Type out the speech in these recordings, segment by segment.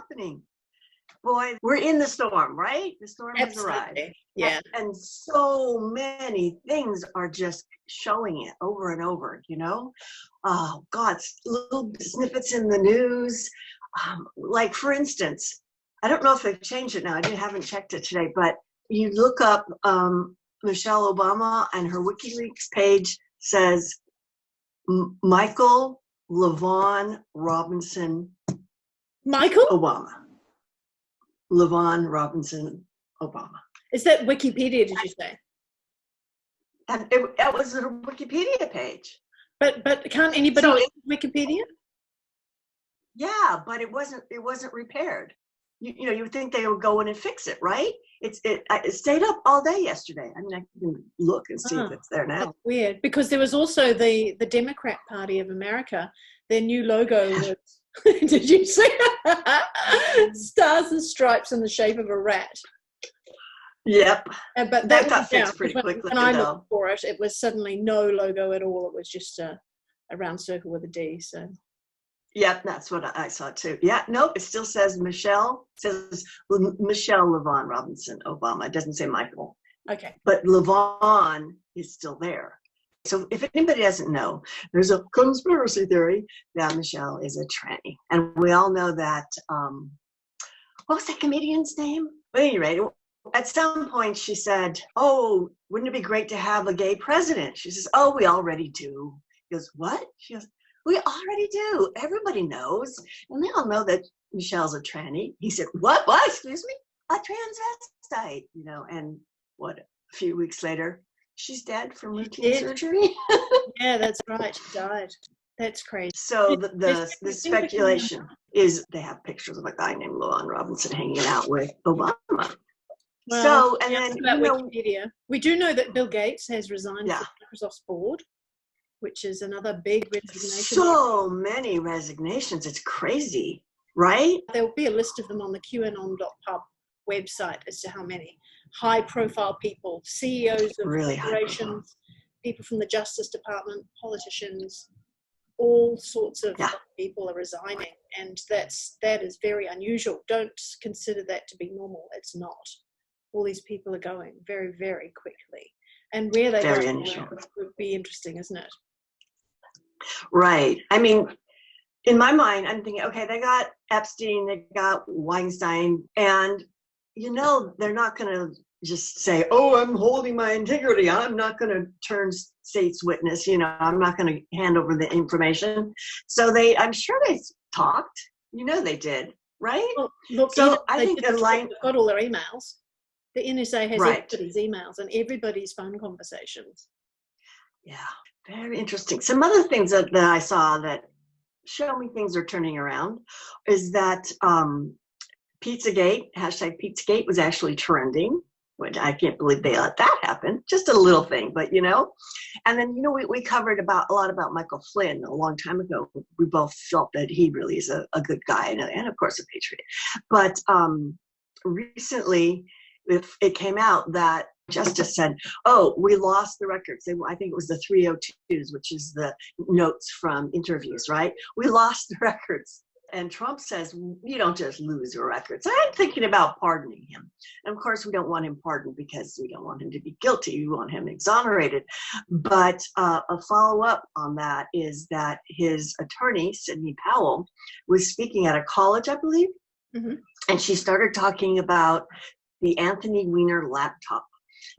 happening? Boy, we're in the storm, right? The storm has arrived. Yeah. And so many things are just showing it over and over, Oh, God, little snippets in the news. Like, for instance, I don't know if they've changed it now. I haven't checked it today, but you look up Michelle Obama, and her WikiLeaks page says Michael LaVaughn Robinson Obama. LaVaughn Robinson Obama. Is that Wikipedia, did you say? And it was a Wikipedia page. But can't anybody use Wikipedia? Yeah, but it wasn't repaired. You would think they would go in and fix it, right? It stayed up all day yesterday. I mean, I can look and see if it's there now. That's weird, because there was also the Democrat Party of America. Their new logo was, did you see? Stars and stripes in the shape of a rat. Yep. But that got fixed pretty quickly. When I looked for it, it was suddenly no logo at all. It was just a round circle with a D. So. Yep, that's what I saw too. Yeah, nope, it still says Michelle. It says Michelle LaVaughn Robinson Obama. It doesn't say Michael. Okay. But LaVaughn is still there. So if anybody doesn't know, there's a conspiracy theory that Michelle is a tranny. And we all know that, what was that comedian's name? But at any rate, at some point she said, oh, wouldn't it be great to have a gay president? She says, oh, we already do. He goes, what? She goes, we already do. Everybody knows. And they all know that Michelle's a tranny. He said, what? Excuse me? A transvestite, and what, a few weeks later, she's dead from routine surgery. Yeah, that's right. She died. That's crazy. So the speculation is they have pictures of a guy named LaVaughn Robinson hanging out with Obama. Well, so, and then, Wikipedia. We do know that Bill Gates has resigned from Microsoft's board, which is another big resignation. So many resignations. It's crazy, right? There will be a list of them on the QAnon.pub website as to how many high-profile people, CEOs of corporations, people from the Justice Department, politicians, all sorts of people are resigning, and that is very unusual. Don't consider that to be normal. It's not. All these people are going very, very quickly, and where they go would be interesting, isn't it? Right. I mean, in my mind, I'm thinking, okay, they got Epstein, they got Weinstein, and they're not going to just say, oh, I'm holding my integrity. I'm not going to turn state's witness. I'm not going to hand over the information. So I'm sure they talked. They did, right? Well, look, so I think they've got all their emails. The NSA has everybody's emails and everybody's phone conversations. Yeah, very interesting. Some other things that I saw that show me things are turning around is that Pizzagate, #Pizzagate was actually trending, which I can't believe they let that happen. Just a little thing, but And then, we covered a lot about Michael Flynn a long time ago. We both felt that he really is a good guy and of course a patriot. But recently, it came out that Justice said, oh, we lost the records. I think it was the 302s, which is the notes from interviews, right? We lost the records. And Trump says, you don't just lose your records. I'm thinking about pardoning him. And of course, we don't want him pardoned because we don't want him to be guilty. We want him exonerated. But a follow-up on that is that his attorney, Sidney Powell, was speaking at a college, I believe. Mm-hmm. And she started talking about the Anthony Weiner laptop.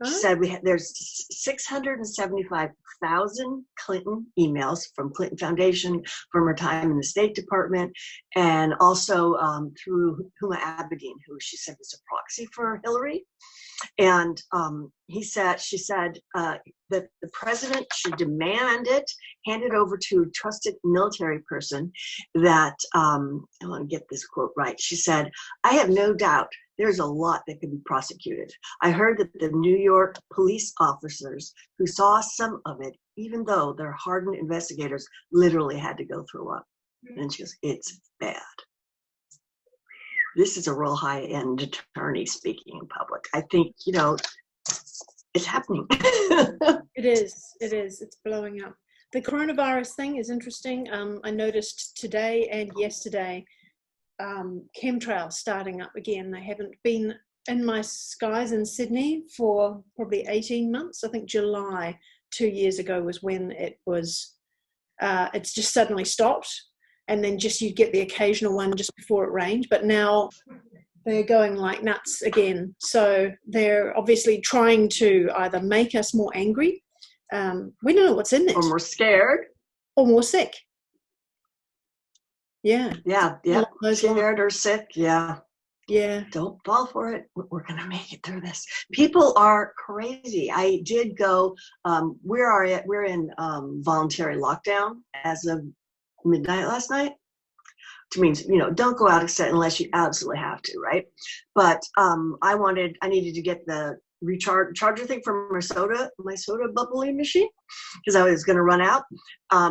She said there's 675,000 Clinton emails from Clinton Foundation, from her time in the State Department, and also through Huma Abedin, who she said was a proxy for Hillary. And she said that the president should demand it, hand it over to a trusted military person that, I want to get this quote right. She said, I have no doubt there's a lot that could be prosecuted. I heard that the New York police officers who saw some of it, even though they're hardened investigators, literally had to go throw up. And she goes, it's bad. This is a real high-end attorney speaking in public. I think, it's happening. It is. It's blowing up. The coronavirus thing is interesting. I noticed today and yesterday chemtrails starting up again. They haven't been in my skies in Sydney for probably 18 months. I think July 2 years ago was when it was, it's just suddenly stopped. And then just you'd get the occasional one just before it rained. But now they're going like nuts again. So they're obviously trying to either make us more angry. We don't know what's in it. Or more scared. Or more sick. Yeah. Yeah. Scared or sick. Yeah. Yeah. Don't fall for it. We're going to make it through this. People are crazy. I did go, we're in voluntary lockdown as of midnight last night. Which means, don't go out except unless you absolutely have to, right? But I needed to get the charger thing from my soda bubbly machine because I was going to run out.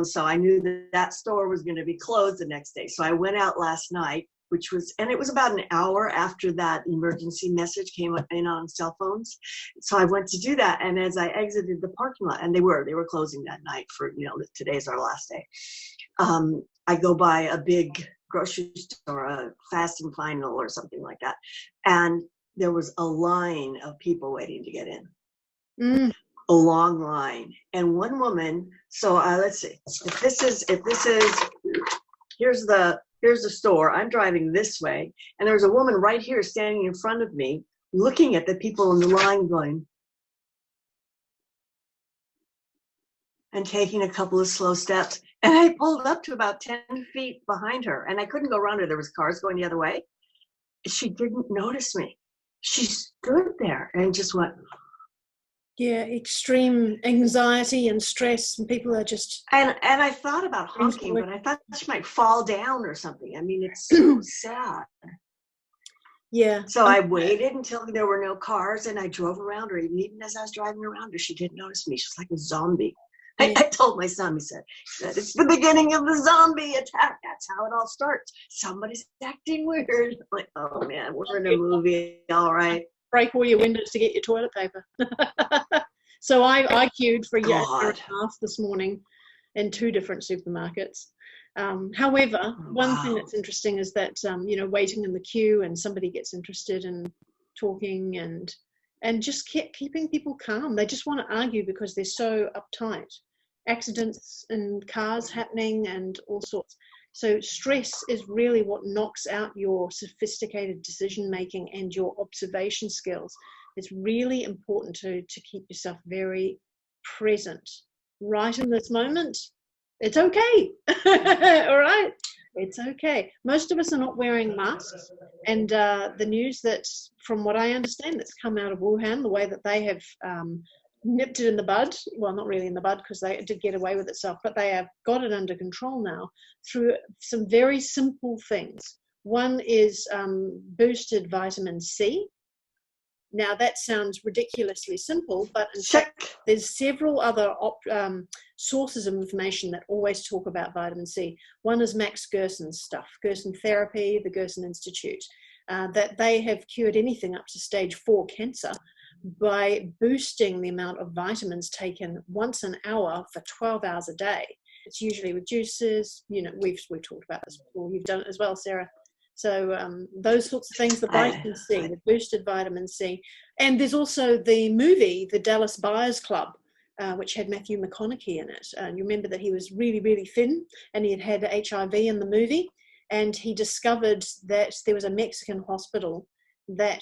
So I knew that store was going to be closed the next day. So I went out last night, it was about an hour after that emergency message came in on cell phones. So I went to do that. And as I exited the parking lot, and they were closing that night for, today's our last day. I go by a big grocery store, a Fast and Final or something like that. And there was a line of people waiting to get in. A long line. And one woman, so let's see, if this is, here's the store, I'm driving this way, and there's a woman right here standing in front of me, looking at the people in the line going, and taking a couple of slow steps. And I pulled up to about 10 feet behind her, and I couldn't go around her. There was cars going the other way. She didn't notice me. She stood there and just went. Yeah, extreme anxiety and stress, and people are just. And I thought about honking, but I thought she might fall down or something. I mean, it's so sad. Yeah. So I waited until there were no cars, and I drove around her. Even as I was driving around her, she didn't notice me. She was like a zombie. I told my son, he said, it's the beginning of the zombie attack. That's how it all starts. Somebody's acting weird. I'm like, oh man, we're in a movie. All right. Break all your windows to get your toilet paper. So I queued for a year and a half this morning in 2 different supermarkets. However, one thing that's interesting is that, waiting in the queue and somebody gets interested in talking and just keeping people calm. They just want to argue because they're so uptight. Accidents in cars happening and all sorts. So stress is really what knocks out your sophisticated decision making and your observation skills. It's really important to keep yourself very present. Right in this moment, it's okay. All right? It's okay. Most of us are not wearing masks. And the news that, from what I understand, that's come out of Wuhan, the way that they have nipped it in the bud, well, not really in the bud because they did get away with it but they have got it under control now through some very simple things. One is boosted vitamin C. Now that sounds ridiculously simple, but in fact, there's several other sources of information that always talk about vitamin C. One is Max Gerson's stuff, Gerson Therapy, the Gerson Institute, that they have cured anything up to stage 4 cancer by boosting the amount of vitamins taken once an hour for 12 hours a day. It's usually with juices. We've talked about this before. You've done it as well, Sarah. So those sorts of things, the vitamin C, the boosted vitamin C. And there's also the movie, The Dallas Buyers Club, which had Matthew McConaughey in it. You remember that he was really, really thin and he had HIV in the movie. And he discovered that there was a Mexican hospital that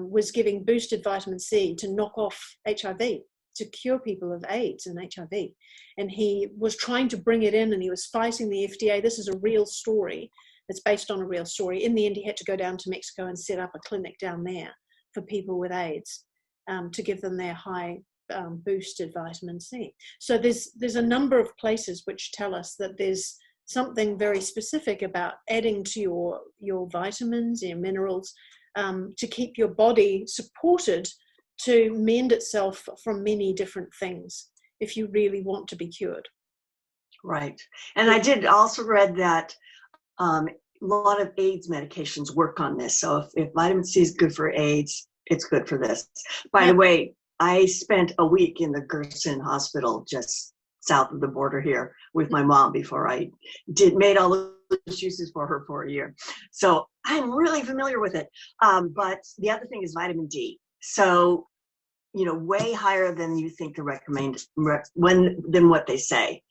was giving boosted vitamin C to knock off HIV, to cure people of AIDS and HIV. And he was trying to bring it in and he was fighting the FDA. This is a real story. It's based on a real story. In the end, he had to go down to Mexico and set up a clinic down there for people with AIDS to give them their high boosted vitamin C. So there's a number of places which tell us that there's something very specific about adding to your vitamins, your minerals, to keep your body supported to mend itself from many different things if you really want to be cured. Right. And I did also read that a lot of AIDS medications work on this. So if vitamin C is good for AIDS, it's good for this. By the way, I spent a week in the Gerson Hospital just south of the border here with my mom before I made all the juices for her for a year. So I'm really familiar with it. But the other thing is vitamin D. So, way higher than you think to recommend than what they say.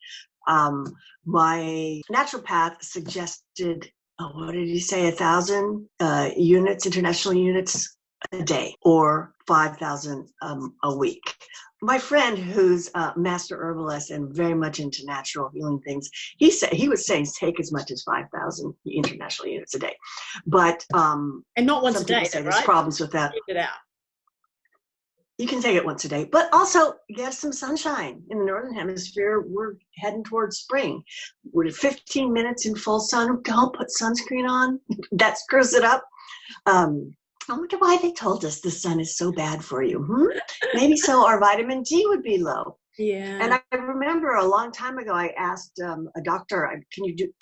My naturopath suggested, what did he say, 1,000 units, international units a day, or 5,000 a week. My friend, who's a master herbalist and very much into natural healing things, he was saying take as much as 5,000 international units a day, but and not once a day. Say right? There's problems with that. Take it out. You can take it once a day, but also get some sunshine. In the Northern Hemisphere, we're heading towards spring. We're 15 minutes in full sun. Don't put sunscreen on. That screws it up. I wonder why they told us the sun is so bad for you. Maybe so our vitamin D would be low. Yeah. And I remember a long time ago, I asked a doctor, can you do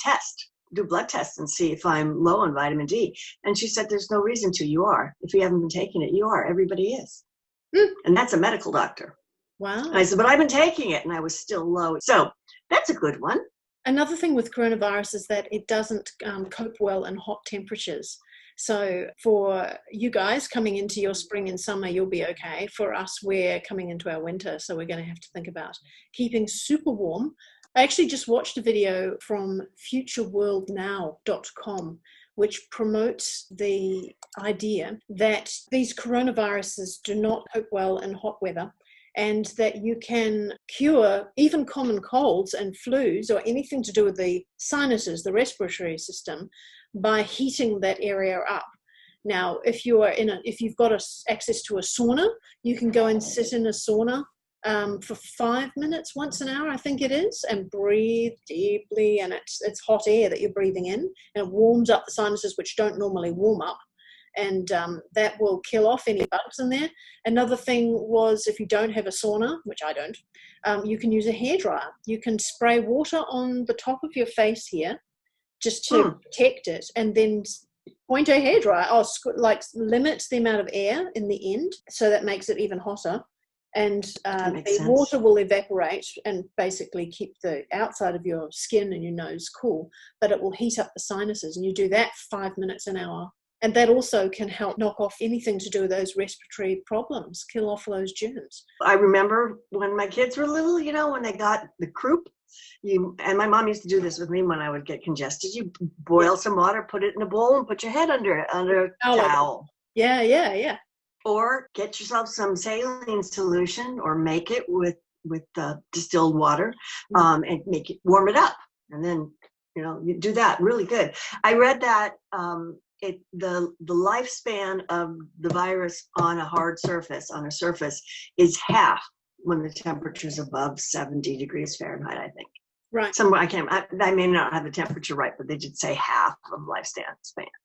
blood tests and see if I'm low on vitamin D? And she said, there's no reason to. You are. If you haven't been taking it, you are. Everybody is. And that's a medical doctor. Wow. And I said, but I've been taking it and I was still low. So that's a good one. Another thing with coronavirus is that it doesn't cope well in hot temperatures. So for you guys coming into your spring and summer, you'll be okay. For us, we're coming into our winter, so we're going to have to think about keeping super warm. I actually just watched a video from futureworldnow.com, which promotes the idea that these coronaviruses do not cope well in hot weather, and that you can cure even common colds and flus or anything to do with the sinuses, the respiratory system, by heating that area up. Now, if you've got access to a sauna, you can go and sit in a sauna for 5 minutes once an hour, I think it is, and breathe deeply, and it's hot air that you're breathing in, and it warms up the sinuses, which don't normally warm up, and that will kill off any bugs in there. Another thing was, if you don't have a sauna, which I don't, you can use a hairdryer. You can spray water on the top of your face here just to protect it, and then point a hairdryer, limit the amount of air in the end, so that makes it even hotter. And the water will evaporate and basically keep the outside of your skin and your nose cool, but it will heat up the sinuses, and you do that 5 minutes an hour. And that also can help knock off anything to do with those respiratory problems, kill off those germs. I remember when my kids were little, when they got the croup, and my mom used to do this with me when I would get congested. You boil some water, put it in a bowl, and put your head under it, under a towel. Yeah. Or get yourself some saline solution, or make it with distilled water, and make it, warm it up, and then you do that. Really good. I read that the lifespan of the virus on a hard surface, is half when the temperature is above 70 degrees Fahrenheit, I think. Right. Somewhere I may not have the temperature right, but they did say half of lifespan.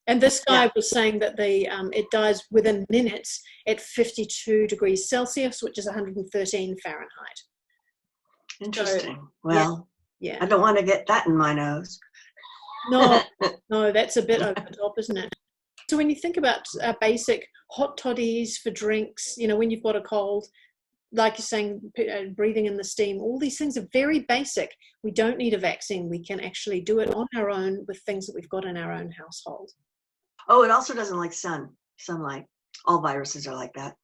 And this guy was saying that it dies within minutes at 52 degrees Celsius, which is 113 Fahrenheit. Interesting. So, well, yeah. I don't want to get that in my nose. No, that's a bit over the top, isn't it? So when you think about basic hot toddies for drinks, when you've got a cold, like you're saying, breathing in the steam, all these things are very basic. We don't need a vaccine. We can actually do it on our own with things that we've got in our own household. Oh, it also doesn't like sunlight. All viruses are like that.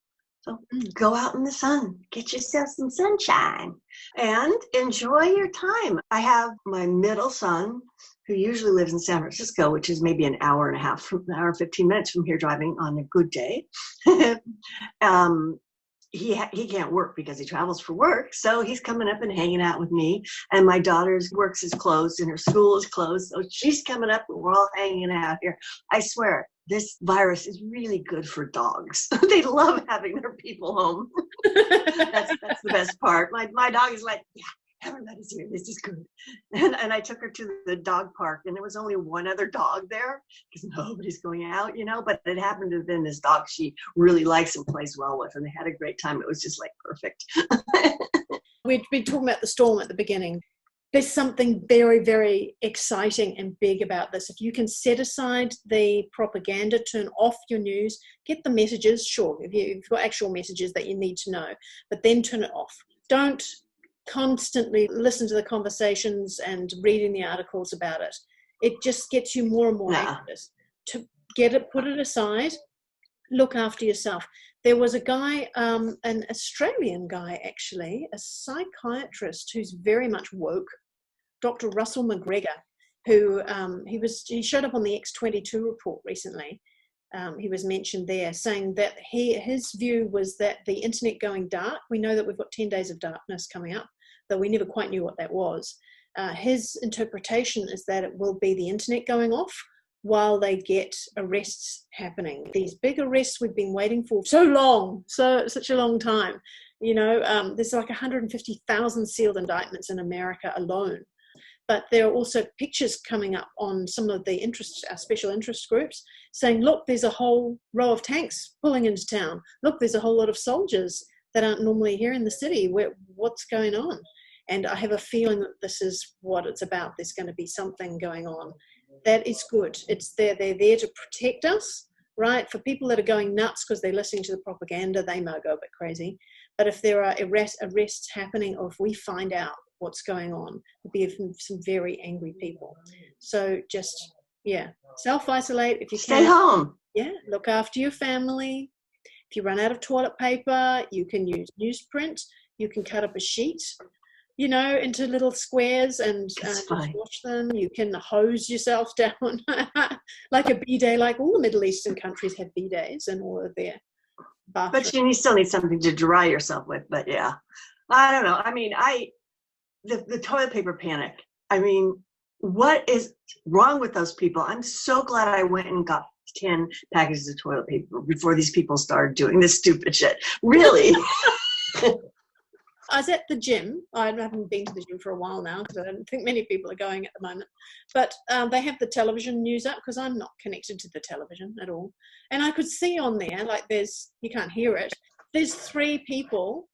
So go out in the sun, get yourself some sunshine, and enjoy your time. I have my middle son, who usually lives in San Francisco, which is maybe an hour and a half, 15 minutes from here driving on a good day. He can't work because he travels for work, so he's coming up and hanging out with me. And my daughter's works is closed and her school is closed, so she's coming up and we're all hanging out here. I swear, this virus is really good for dogs. They love having their people home. That's the best part. My dog is like, yeah, everybody's here. This is good. And I took her to the dog park, and there was only one other dog there because nobody's going out, but it happened to have been this dog she really likes and plays well with, and they had a great time. It was just like perfect. We'd been talking about the storm at the beginning. There's something very, very exciting and big about this. If you can set aside the propaganda, turn off your news, get the messages, sure, if you've got actual messages that you need to know, but then turn it off. Don't constantly listen to the conversations and reading the articles about it. It just gets you more and more anxious. To put it aside, look after yourself. There was a guy, an Australian guy actually, a psychiatrist who's very much woke, Dr. Russell McGregor, who he showed up on the X22 report recently. He was mentioned there, saying that his view was that the internet going dark, we know that we've got 10 days of darkness coming up, though we never quite knew what that was. His interpretation is that it will be the internet going off while they get arrests happening. These big arrests we've been waiting for so long, such a long time. You know, there's like 150,000 sealed indictments in America alone. But there are also pictures coming up on some of the special interest groups saying, look, there's a whole row of tanks pulling into town. Look, there's a whole lot of soldiers that aren't normally here in the city. What's going on? And I have a feeling that this is what it's about. There's going to be something going on. That is good. They're there to protect us, right? For people that are going nuts because they're listening to the propaganda, they might go a bit crazy. But if there are arrests happening, or if we find out what's going on, there'll be some very angry people. So just, self-isolate if you can. Stay home. Yeah, look after your family. If you run out of toilet paper, you can use newsprint. You can cut up a sheet, into little squares and just wash them. You can hose yourself down like a bidet, like all the Middle Eastern countries have bidets and all of their bathrooms. But you still need something to dry yourself with. But yeah, I don't know. I mean, the toilet paper panic. I mean, what is wrong with those people? I'm so glad I went and got 10 packages of toilet paper before these people started doing this stupid shit. Really? I was at the gym. I haven't been to the gym for a while now because I don't think many people are going at the moment. But they have the television news up because I'm not connected to the television at all. And I could see on there, like you can't hear it, there's 3 people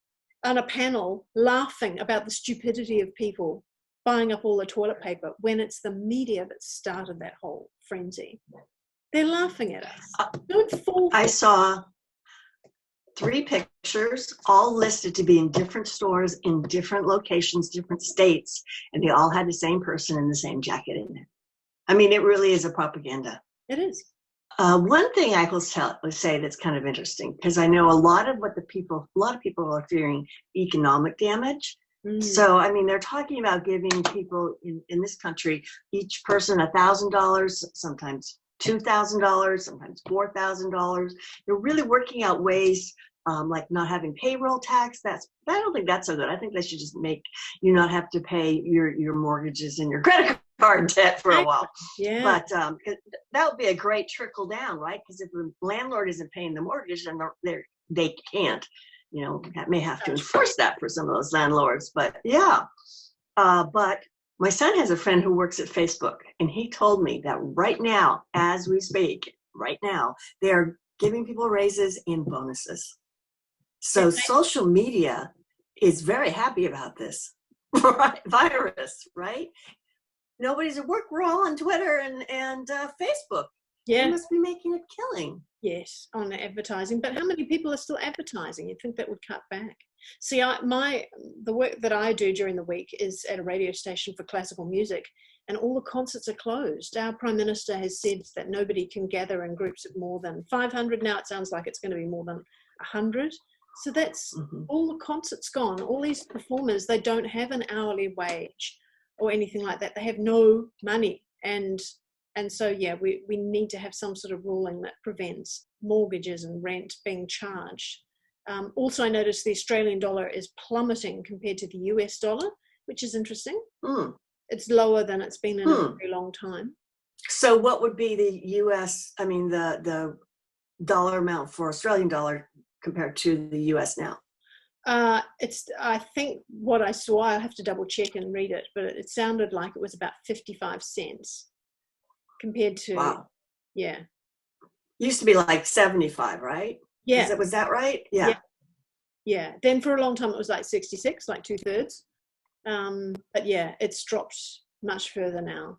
on a panel laughing about the stupidity of people buying up all the toilet paper when it's the media that started that whole frenzy. They're laughing at us. Don't fall for I saw 3 pictures, all listed to be in different stores, in different locations, different states, and they all had the same person in the same jacket in it. I mean, it really is a propaganda. It is. One thing I will say that's kind of interesting, because I know a lot of people are fearing economic damage. So, I mean, they're talking about giving people in this country, each person $1,000, sometimes $2,000, sometimes $4,000. They're really working out ways like not having payroll tax. I don't think that's so good. I think they should just make you not have to pay your mortgages and your credit card debt for a while. Yeah. But that would be a great trickle down, right? Because if the landlord isn't paying the mortgage, then they can't. May have to enforce that for some of those landlords. But yeah. But my son has a friend who works at Facebook, and he told me that right now, as we speak, they are giving people raises and bonuses. So social media is very happy about this virus, right? Nobody's at work. We're all on Twitter and Facebook. Yeah. They must be making a killing. Yes, on advertising. But how many people are still advertising? You'd think that would cut back. See, the work that I do during the week is at a radio station for classical music, and all the concerts are closed. Our Prime Minister has said that nobody can gather in groups of more than 500. Now it sounds like it's going to be more than 100. So that's all the concerts gone. All these performers, they don't have an hourly wage or anything like that. They have no money. And so, yeah, we need to have some sort of ruling that prevents mortgages and rent being charged. Also, I noticed the Australian dollar is plummeting compared to the US dollar, which is interesting. It's lower than it's been in a very long time. So what would be the dollar amount for Australian dollar compared to the US now? I think what I saw, I'll have to double check and read it, but it sounded like it was about 55 cents compared to, wow. Yeah. Used to be like 75, right? Yeah. Was that right? Yeah. Yeah. Then for a long time it was like 66, like 2/3. But yeah, it's dropped much further now.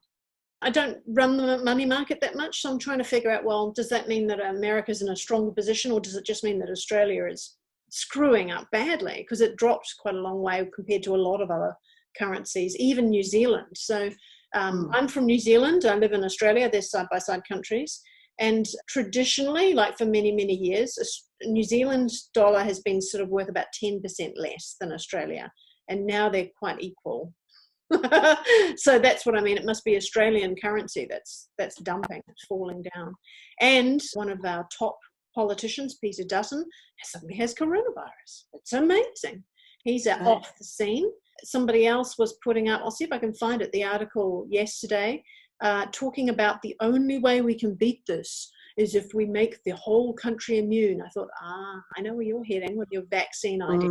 I don't run the money market that much, so I'm trying to figure out, well, does that mean that America's in a stronger position, or does it just mean that Australia is screwing up badly? Because it dropped quite a long way compared to a lot of other currencies, even New Zealand. So I'm from New Zealand. I live in Australia. They're side-by-side countries. And traditionally, like for many, many years, New Zealand's dollar has been sort of worth about 10% less than Australia. And now they're quite equal. So that's what I mean. It must be Australian currency that's dumping, it's falling down. And one of our top politicians, Peter Dutton, suddenly has coronavirus. It's amazing. He's off the scene. Somebody else was putting up, I'll see if I can find it, the article yesterday, talking about the only way we can beat this is if we make the whole country immune. I thought, I know where you're heading with your vaccine idea.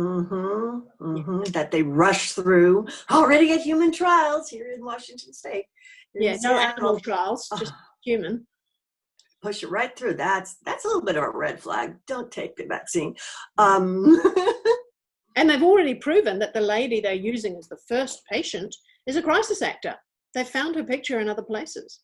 That they rush through already at human trials here in Washington State. No animal trials, just human. Push it right through. That's a little bit of a red flag. Don't take the vaccine. And they've already proven that the lady they're using as the first patient is a crisis actor. They found her picture in other places.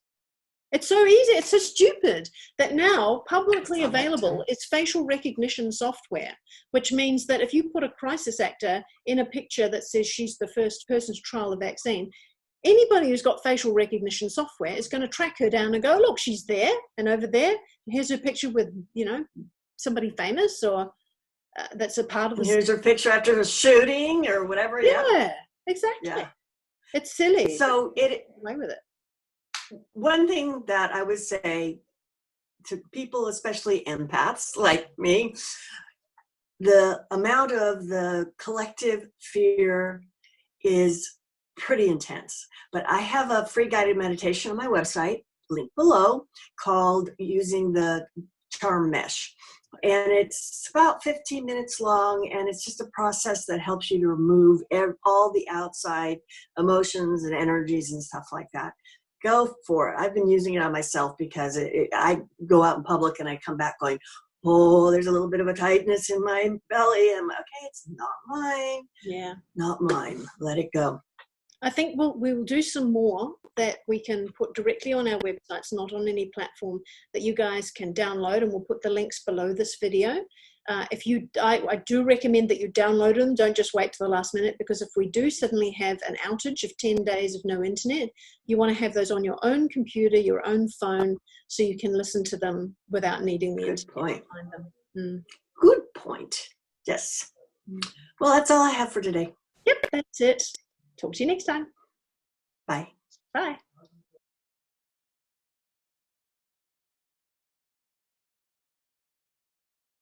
It's so easy. It's so stupid that now publicly available is facial recognition software, which means that if you put a crisis actor in a picture that says she's the first person to trial a vaccine, anybody who's got facial recognition software is going to track her down and go, look, she's there and over there. Here's her picture with, somebody famous or that's a part of the... Here's her picture after the shooting or whatever. Yeah, exactly. Yeah. It's silly. So away with it. One thing that I would say to people, especially empaths like me, the amount of the collective fear is pretty intense. But I have a free guided meditation on my website, link below, called Using the Charm Mesh. And it's about 15 minutes long, and it's just a process that helps you to remove all the outside emotions and energies and stuff like that. Go for it. I've been using it on myself because I go out in public and I come back going, oh, there's a little bit of a tightness in my belly. And I'm like, okay, it's not mine. Yeah. Not mine. Let it go. I think we will do some more that we can put directly on our websites, not on any platform, that you guys can download, and we'll put the links below this video. I do recommend that you download them. Don't just wait till the last minute, because if we do suddenly have an outage of 10 days of no internet, you want to have those on your own computer, your own phone, so you can listen to them without needing the internet to find them. Good point. Yes. Well, that's all I have for today. Yep, that's it. Talk to you next time. Bye. Bye.